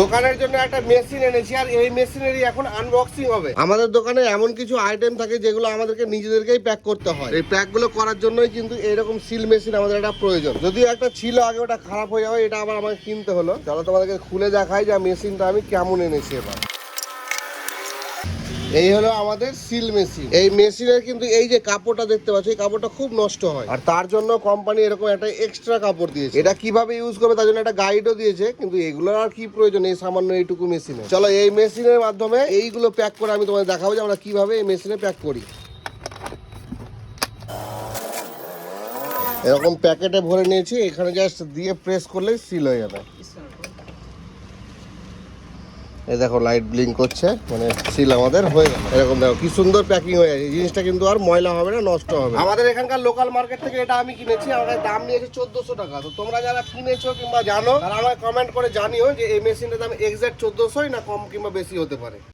দোকানের জন্য একটা মেশিন এনেছি, আর এই মেশিনেরই এখন আনবক্সিং হবে। আমাদের দোকানে এমন কিছু আইটেম থাকে যেগুলো আমাদেরকে নিজেদেরকেই প্যাক করতে হয়। এই প্যাক গুলো করার জন্যই কিন্তু এরকম সিল মেশিন আমাদের একটা প্রয়োজন। যদিও একটা ছিল আগে, ওটা খারাপ হয়ে যাবে, এটা আবার আমাকে কিনতে হলো। চলো তোমাদেরকে খুলে দেখাই যে মেশিনটা আমি কেমন এনেছি। এবার এই হলো আমাদের সিল মেশিন। এই মেশিনের কিন্তু এই যে কাপড়টা দেখতে পাচ্ছ, এই কাপড়টা খুব নষ্ট হয়, আর তার জন্য কোম্পানি এরকম একটা এক্সট্রা কাপড় দিয়েছে। এটা কিভাবে ইউজ করবে তার জন্য একটা গাইডও দিয়েছে, কিন্তু এগুলোর আর কি প্রয়োজন এই সামান্য এইটুকু মেশিনে। চলো এই মেশিনের মাধ্যমে এইগুলো প্যাক করে আমি তোমাদের দেখাবো যে আমরা কিভাবে এই মেশিনে প্যাক করি। এরকম প্যাকেটে ভরে নিয়েছি, এখানে জাস্ট দিয়ে প্রেস করলেই সিল হয়ে যাবে। এই দেখো লাইট ব্লিঙ্ক করছে, মানে সিল আমাদের হয়ে গেল। এরকম দেখো কি সুন্দর প্যাকিং হয়ে গেছে। জিনিসটা কিন্তু আর ময়লা হবে না, নষ্ট হবে। আমাদের এখানকার লোকাল মার্কেট থেকে এটা আমি কিনেছি, আমাদের দাম নিয়েছে 1400 টাকা। তো তোমরা যারা কিনেছো কিংবা জানো তারা আমাকে কমেন্ট করে জানিও যে এই মেশিনটার দাম এক্সাক্ট 1400 না কম কিংবা বেশি হতে পারে।